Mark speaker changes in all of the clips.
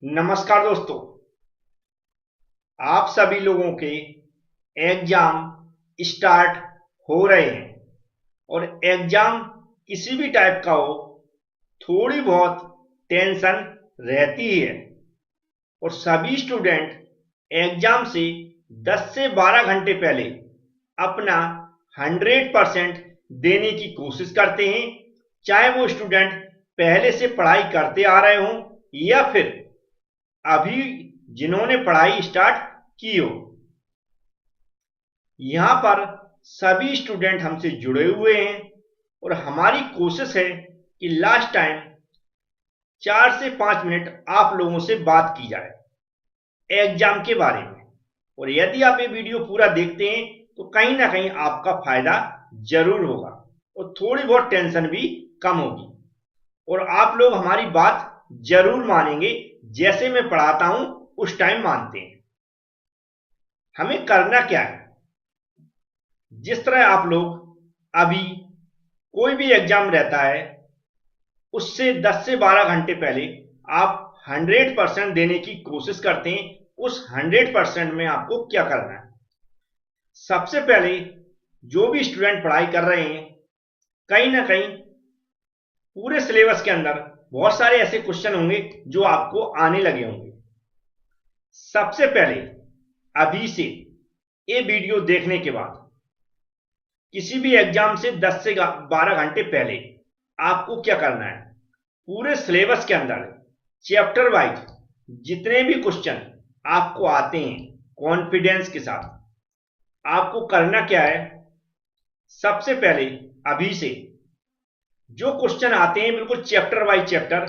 Speaker 1: नमस्कार दोस्तों। आप सभी लोगों के एग्जाम स्टार्ट हो रहे हैं और एग्जाम किसी भी टाइप का हो, थोड़ी बहुत टेंशन रहती ही है। और सभी स्टूडेंट एग्जाम से 10 से 12 घंटे पहले अपना 100% देने की कोशिश करते हैं, चाहे वो स्टूडेंट पहले से पढ़ाई करते आ रहे हों या फिर अभी जिन्होंने पढ़ाई स्टार्ट की हो। यहां पर सभी स्टूडेंट हमसे जुड़े हुए हैं और हमारी कोशिश है कि लास्ट टाइम 4 से 5 मिनट आप लोगों से बात की जाए एग्जाम के बारे में। और यदि आप ये वीडियो पूरा देखते हैं तो कहीं ना कहीं आपका फायदा जरूर होगा और थोड़ी बहुत टेंशन भी कम होगी और आप लोग हमारी बात जरूर मानेंगे। जैसे मैं पढ़ाता हूं उस टाइम मानते हैं। हमें करना क्या है, जिस तरह आप लोग अभी कोई भी एग्जाम रहता है उससे 10 से 12 घंटे पहले आप 100% देने की कोशिश करते हैं। उस 100% में आपको क्या करना है? सबसे पहले जो भी स्टूडेंट पढ़ाई कर रहे हैं, कहीं ना कहीं पूरे सिलेबस के अंदर बहुत सारे ऐसे क्वेश्चन होंगे जो आपको आने लगे होंगे। सबसे पहले अभी से ये वीडियो देखने के बाद किसी भी एग्जाम से 10 से 12 घंटे पहले आपको क्या करना है, पूरे सिलेबस के अंदर चैप्टर वाइज जितने भी क्वेश्चन आपको आते हैं कॉन्फिडेंस के साथ आपको करना क्या है। सबसे पहले अभी से जो क्वेश्चन आते हैं बिल्कुल चैप्टर वाइज चैप्टर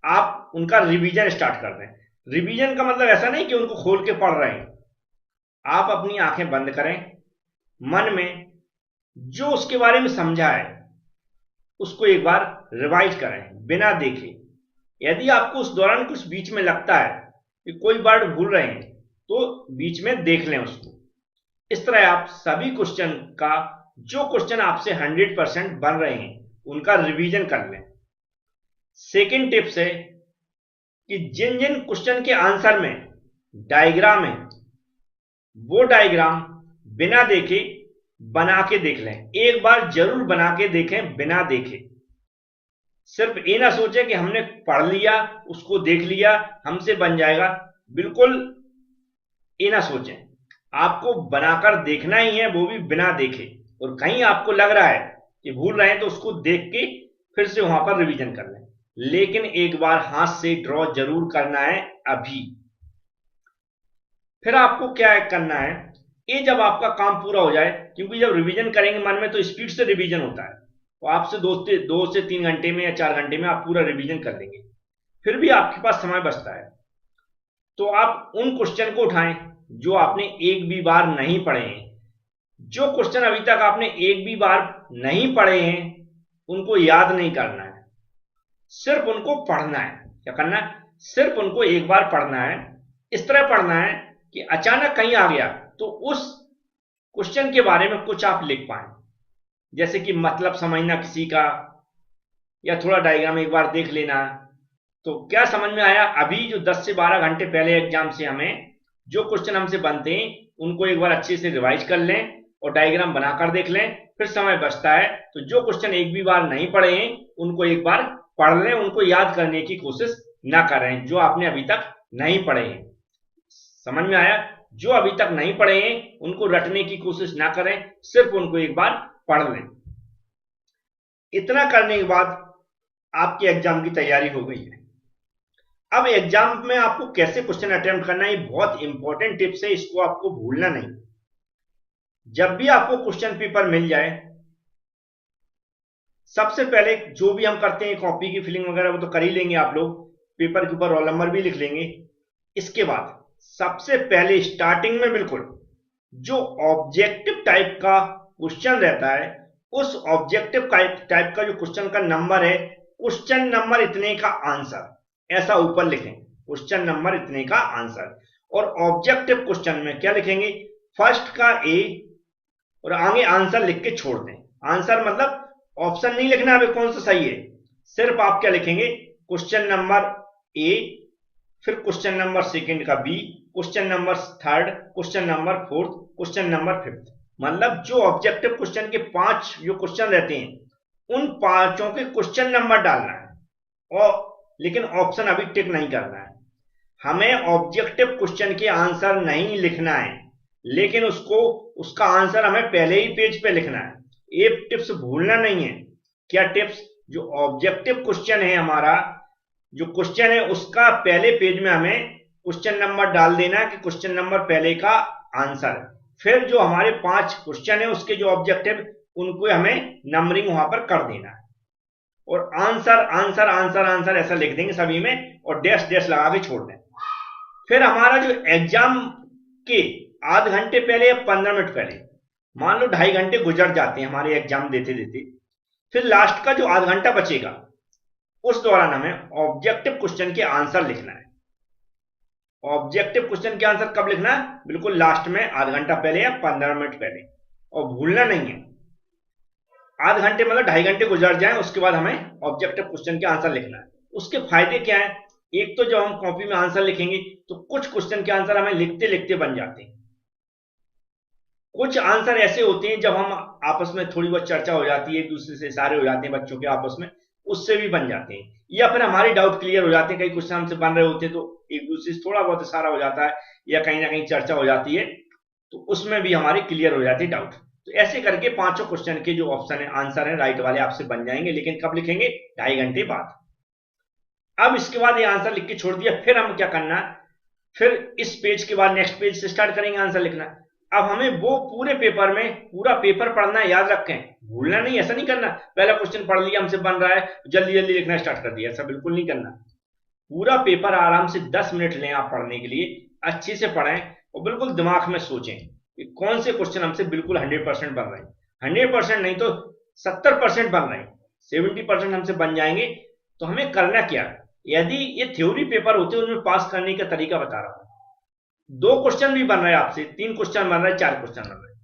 Speaker 1: आप उनका रिवीजन स्टार्ट कर दें। रिवीजन का मतलब ऐसा नहीं कि उनको खोल के पढ़ रहे हैं। आप अपनी आंखें बंद करें, मन में जो उसके बारे में समझा है उसको एक बार रिवाइज करें बिना देखे। यदि आपको उस दौरान कुछ बीच में लगता है कि कोई वर्ड भूल रहे हैं तो बीच में देख लें उसको। इस तरह आप सभी क्वेश्चन का जो क्वेश्चन आपसे 100% बन रहे हैं उनका रिवीजन कर लें। सेकेंड टिप्स है कि जिन जिन क्वेश्चन के आंसर में डायग्राम है वो डायग्राम बिना देखे बना के देख लें। एक बार जरूर बना के देखें बिना देखे। सिर्फ ये ना सोचें कि हमने पढ़ लिया उसको देख लिया हमसे बन जाएगा, बिल्कुल ये ना सोचें। आपको बनाकर देखना ही है, वो भी बिना देखे। और कहीं आपको लग रहा है कि भूल रहे हैं तो उसको देख के फिर से वहां पर रिवीजन कर लें, लेकिन एक बार हाथ से ड्रॉ जरूर करना है अभी। फिर आपको क्या करना है, ये जब आपका काम पूरा हो जाए, क्योंकि जब रिवीजन करेंगे मन में तो स्पीड से रिवीजन होता है, तो आपसे 2 से 3 घंटे में या 4 घंटे में आप पूरा रिवीजन कर लेंगे। फिर भी आपके पास समय बचता है तो आप उन क्वेश्चन को उठाएं जो आपने एक भी बार नहीं पढ़े हैं। जो क्वेश्चन अभी तक आपने एक भी बार नहीं पढ़े हैं उनको याद नहीं करना है, सिर्फ उनको पढ़ना है। क्या करना है? सिर्फ उनको एक बार पढ़ना है। इस तरह पढ़ना है कि अचानक कहीं आ गया तो उस क्वेश्चन के बारे में कुछ आप लिख पाए, जैसे कि मतलब समझना किसी का, या थोड़ा डायग्राम एक बार देख लेना। तो क्या समझ में आया? अभी जो 10 से 12 घंटे पहले एग्जाम से हमें जो क्वेश्चन हमसे बनते हैं उनको एक बार अच्छे से रिवाइज कर लें और डायग्राम बनाकर देख लें। फिर समय बचता है तो जो क्वेश्चन एक भी बार नहीं पढ़े हैं उनको एक बार पढ़ लें, उनको याद करने की कोशिश ना करें जो आपने अभी तक नहीं पढ़े हैं। समझ में आया? जो अभी तक नहीं पढ़े हैं उनको रटने की कोशिश ना करें, सिर्फ उनको एक बार पढ़ लें। इतना करने के बाद आपके एग्जाम की तैयारी हो गई है। अब एग्जाम में आपको कैसे क्वेश्चन अटेम्प्ट करना है, ये बहुत इंपॉर्टेंट टिप्स है, इसको आपको भूलना नहीं। जब भी आपको क्वेश्चन पेपर मिल जाए, सबसे पहले जो भी हम करते हैं कॉपी की फिलिंग वगैरह वो तो कर ही लेंगे आप लोग, पेपर के ऊपर रोल नंबर भी लिख लेंगे। इसके बाद सबसे पहले स्टार्टिंग में बिल्कुल जो ऑब्जेक्टिव टाइप का क्वेश्चन रहता है उस ऑब्जेक्टिव टाइप का जो क्वेश्चन का नंबर है, क्वेश्चन नंबर इतने का आंसर, ऐसा ऊपर लिखें, क्वेश्चन नंबर इतने का आंसर। और ऑब्जेक्टिव क्वेश्चन में क्या लिखेंगे? फर्स्ट का ए और आगे आंसर लिख के छोड़ दें। आंसर मतलब ऑप्शन नहीं लिखना अभी कौन सा सही है, सिर्फ आप क्या लिखेंगे? क्वेश्चन नंबर ए फिर क्वेश्चन नंबर सेकंड का B, question number third, question number fourth, question number fifth. मतलब जो ऑब्जेक्टिव क्वेश्चन के 5 जो क्वेश्चन रहते हैं उन पांचों के क्वेश्चन नंबर डालना है, और लेकिन ऑप्शन अभी टिक नहीं करना है। हमें ऑब्जेक्टिव क्वेश्चन के आंसर नहीं लिखना है, लेकिन उसका आंसर हमें पहले ही पेज पे लिखना है। ये टिप्स भूलना नहीं है। क्या टिप्स? जो ऑब्जेक्टिव क्वेश्चन है हमारा, जो क्वेश्चन है उसका पहले पेज में हमें क्वेश्चन नंबर डाल देना है कि क्वेश्चन नंबर पहले का आंसर। फिर जो हमारे 5 क्वेश्चन है उसके जो ऑब्जेक्टिव, उनको हमें नंबरिंग वहां पर कर देना है, और आंसर आंसर आंसर आंसर ऐसा लिख देंगे सभी में, और डैश डैश लगा के छोड़ दें। फिर हमारा जो एग्जाम के आध घंटे पहले या 15 मिनट पहले, मान लो 2.5 घंटे गुजर जाते हैं हमारे एग्जाम देते देते, फिर लास्ट का जो आध घंटा बचेगा उस दौरान हमें ऑब्जेक्टिव क्वेश्चन के आंसर लिखना है। ऑब्जेक्टिव क्वेश्चन के आंसर कब लिखना है? बिल्कुल लास्ट में, आध घंटा पहले या 15 मिनट पहले, और भूलना नहीं है। आध घंटे मतलब 2.5 घंटे गुजर जाए उसके बाद हमें ऑब्जेक्टिव क्वेश्चन के आंसर लिखना है। उसके फायदे क्या है? एक तो जब हम कॉपी में आंसर लिखेंगे तो कुछ क्वेश्चन के आंसर हमें लिखते लिखते बन जाते हैं। कुछ आंसर ऐसे होते हैं जब हम आपस में थोड़ी बहुत चर्चा हो जाती है, एक दूसरे से इशारे हो जाते हैं बच्चों के आपस में, उससे भी बन जाते हैं, या फिर हमारे डाउट क्लियर हो जाते हैं। कई क्वेश्चन हमसे बन रहे होते हैं तो एक दूसरे से थोड़ा बहुत इशारा हो जाता है, या कहीं ना कहीं चर्चा हो जाती है, तो उसमें भी हमारी क्लियर हो जाती है डाउट। तो ऐसे करके 5 क्वेश्चन के जो ऑप्शन है, आंसर है राइट वाले, आपसे बन जाएंगे। लेकिन कब लिखेंगे? 2.5 घंटे बाद। अब इसके बाद ये आंसर लिख के छोड़ दिया, फिर हम क्या करना है? फिर इस पेज के बाद नेक्स्ट पेज से स्टार्ट करेंगे आंसर लिखना। अब हमें वो पूरे पेपर में पूरा पेपर पढ़ना है, याद रखें, भूलना नहीं। ऐसा नहीं करना पहला क्वेश्चन पढ़ लिया, हमसे बन रहा है, जल्दी जल्दी लिखना स्टार्ट कर दिया, ऐसा बिल्कुल नहीं करना। पूरा पेपर आराम से 10 मिनट लें आप पढ़ने के लिए, अच्छे से पढ़ें और बिल्कुल दिमाग में सोचें कि कौन से क्वेश्चन हमसे बिल्कुल 100% बन रहे हैं। 100% नहीं तो 70% बन रहे हैं, 70% हमसे बन जाएंगे। तो हमें करना क्या है? यदि ये थ्योरी पेपर होते हैं उनमें पास करने का तरीका बता रहा हूं। 2 क्वेश्चन भी बन रहे हैं आपसे, 3 क्वेश्चन बन रहे हैं, 4 क्वेश्चन बन रहे हैं।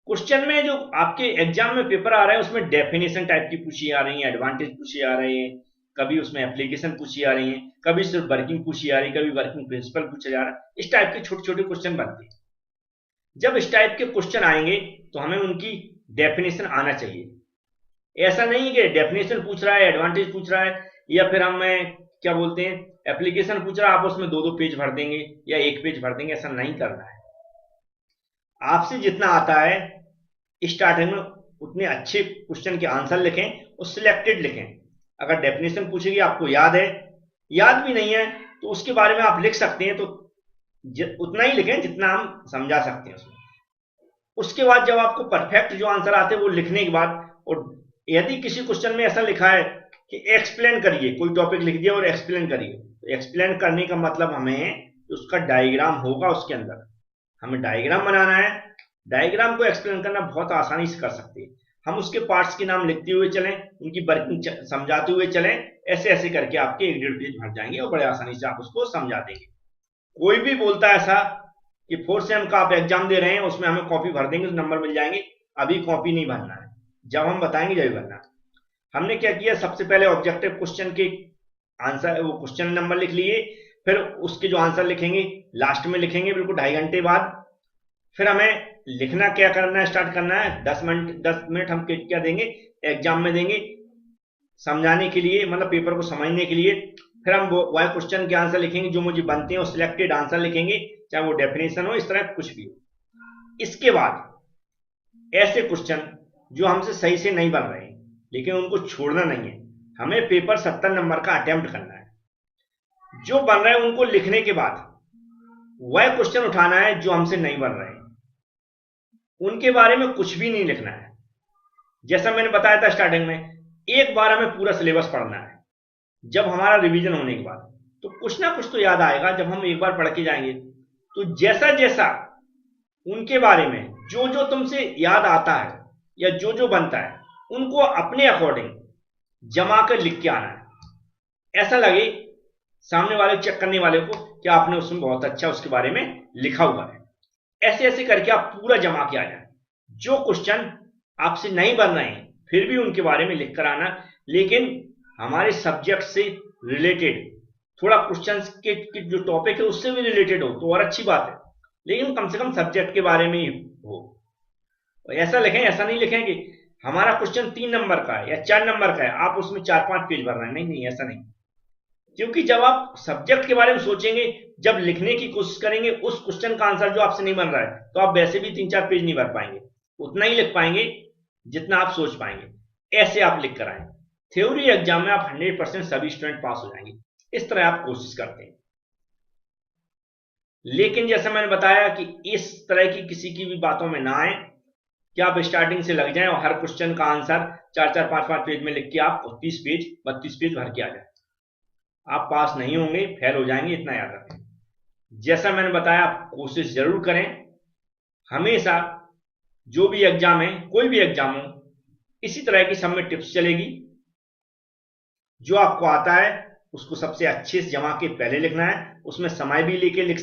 Speaker 1: क्वेश्चन में जो आपके एग्जाम में पेपर आ रहे हैं उसमें डेफिनेशन टाइप की पूछी आ रही है, एडवांटेज पूछी आ रहे हैं, कभी उसमें एप्लीकेशन पूछी आ रही है, कभी सिर्फ वर्किंग पूछी आ रही है, कभी वर्किंग प्रिंसिपल पूछा जा रहा है। इस टाइप के छोटे छोटे क्वेश्चन बनते हैं। जब इस टाइप के क्वेश्चन आएंगे तो हमें उनकी डेफिनेशन आना चाहिए। ऐसा नहीं कि डेफिनेशन पूछ रहा है, एडवांटेज पूछ रहा है, या फिर हमें क्या बोलते हैं एप्लीकेशन पूछ रहा है, आप उसमें 2-2 पेज भर देंगे या 1 पेज भर देंगे। ऐसा नहीं करना है। आपसे जितना आता है स्टार्टिंग में उतने अच्छे क्वेश्चन के आंसर लिखें और सिलेक्टेड लिखें। अगर डेफिनेशन पूछेगी आपको याद है, याद भी नहीं है तो उसके बारे में आप लिख सकते हैं, तो उतना ही लिखें जितना हम समझा सकते हैं उसमें। उसके बाद जब आपको परफेक्ट जो आंसर आते हैं वो लिखने के बाद, और यदि किसी क्वेश्चन में ऐसा लिखा है कि एक्सप्लेन करिए, कोई टॉपिक लिख दिया और एक्सप्लेन करिए, तो एक्सप्लेन करने का मतलब हमें उसका डायग्राम होगा, उसके अंदर हमें डायग्राम बनाना है। डायग्राम को एक्सप्लेन करना बहुत आसानी से कर सकते हैं। हम उसके पार्ट्स के नाम लिखते हुए चलें, उनकी वर्किंग समझाते हुए चलें, ऐसे ऐसे करके आपके 1-1.5 पेज भर जाएंगे और बड़े आसानी से आप उसको समझा देंगे। कोई भी बोलता है ऐसा कि 4th सेम का आप एग्जाम दे रहे हैं उसमें हमें कॉपी भर देंगे तो नंबर मिल जाएंगे, अभी कॉपी नहीं भरना है, जब हम बताएंगे जब भरना। हमने क्या किया, सबसे पहले ऑब्जेक्टिव क्वेश्चन के आंसर, वो क्वेश्चन नंबर लिख लिए, फिर उसके जो आंसर लिखेंगे लास्ट में लिखेंगे बिल्कुल 2.5 घंटे बाद। फिर हमें लिखना क्या करना है, स्टार्ट करना है। 10 मिनट हम क्या देंगे, एग्जाम में देंगे समझाने के लिए, मतलब पेपर को समझने के लिए। फिर हम वह क्वेश्चन के आंसर लिखेंगे जो मुझे बनते हैं, और सिलेक्टेड आंसर लिखेंगे, चाहे वो डेफिनेशन हो, इस तरह कुछ भी हो। इसके बाद ऐसे क्वेश्चन जो हमसे सही से नहीं बन रहे हैं, लेकिन उनको छोड़ना नहीं है, हमें पेपर 70 नंबर का अटेम्प्ट करना है। जो बन रहे हैं उनको लिखने के बाद वह क्वेश्चन उठाना है जो हमसे नहीं बन रहे हैं, उनके बारे में कुछ भी नहीं लिखना है। जैसा मैंने बताया था स्टार्टिंग में, एक बार हमें पूरा सिलेबस पढ़ना है। जब हमारा रिवीजन होने के बाद तो कुछ ना कुछ तो याद आएगा, जब हम एक बार पढ़ के जाएंगे तो जैसा जैसा उनके बारे में जो जो तुमसे याद आता है या जो जो बनता है, उनको अपने अकॉर्डिंग जमा कर लिख के आना है। ऐसा लगे सामने वाले चेक करने वाले को कि आपने उसमें बहुत अच्छा उसके बारे में लिखा हुआ है। ऐसे ऐसे करके आप पूरा जमा के आ जाए। जो क्वेश्चन आपसे नहीं बन रहे हैं फिर भी उनके बारे में लिख कर आना, लेकिन हमारे सब्जेक्ट से रिलेटेड थोड़ा क्वेश्चन के जो टॉपिक है उससे भी रिलेटेड हो तो और अच्छी बात है, लेकिन कम से कम सब्जेक्ट के बारे में ही हो। ऐसा लिखें, ऐसा नहीं लिखें कि हमारा क्वेश्चन 3 नंबर का है या 4 नंबर का है, आप उसमें 4-5 पेज भर रहे हैं। नहीं नहीं, ऐसा नहीं। क्योंकि जब आप सब्जेक्ट के बारे में सोचेंगे, जब लिखने की कोशिश करेंगे उस क्वेश्चन का आंसर जो आपसे नहीं बन रहा है, तो आप वैसे भी 3-4 पेज नहीं भर पाएंगे, उतना ही लिख पाएंगे जितना आप सोच पाएंगे। ऐसे आप लिख कर आए, थ्योरी एग्जाम में आप 100% सभी स्टूडेंट पास हो जाएंगे। इस तरह आप कोशिश करते हैं। लेकिन जैसा मैंने बताया कि इस तरह की किसी की भी बातों में ना आए कि आप स्टार्टिंग से लग जाएं और हर क्वेश्चन का आंसर 4-4, 5-5 पेज में लिख के आप 30 पेज 32 पेज भर के आ जाए। आप पास नहीं होंगे, फेल हो जाएंगे, इतना याद रखें। जैसा मैंने बताया, आप कोशिश जरूर करें। हमेशा जो भी एग्जाम है, कोई भी एग्जाम हो, इसी तरह की सब में टिप्स चलेगी। जो आपको आता है उसको सबसे अच्छे से जमा के पहले लिखना है, उसमें समय भी लेके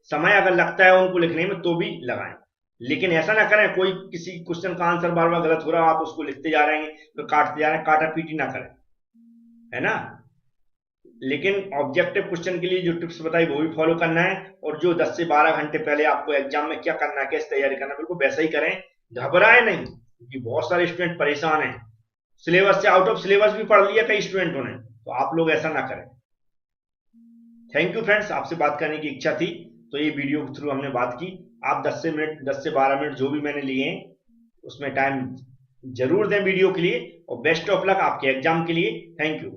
Speaker 1: समय अगर लगता है उनको लिखने में तो भी लगाएं। लेकिन ऐसा ना करें कोई किसी क्वेश्चन का आंसर बार बार गलत हो रहा है, आप उसको लिखते जा रहे हैं तो काटते जा रहे हैं, काटा पीटी ना करें, है ना। लेकिन ऑब्जेक्टिव क्वेश्चन के लिए जो टिप्स बताई वो भी फॉलो करना है, और जो 10 से 12 घंटे पहले आपको एग्जाम में क्या करना है, कैसे तैयारी करना है, बिल्कुल वैसा ही करें। घबराए नहीं, क्योंकि बहुत सारे स्टूडेंट परेशान हैं, सिलेबस से आउट ऑफ सिलेबस भी पढ़ लिया कई स्टूडेंटों ने, तो आप लोग ऐसा ना करें। थैंक यू फ्रेंड्स, आपसे बात करने की इच्छा थी तो ये वीडियो के थ्रू हमने बात की। आप 10 से 12 मिनट जो भी मैंने लिए हैं उसमें टाइम जरूर दें वीडियो के लिए, और बेस्ट ऑफ लक आपके एग्जाम के लिए। Thank you.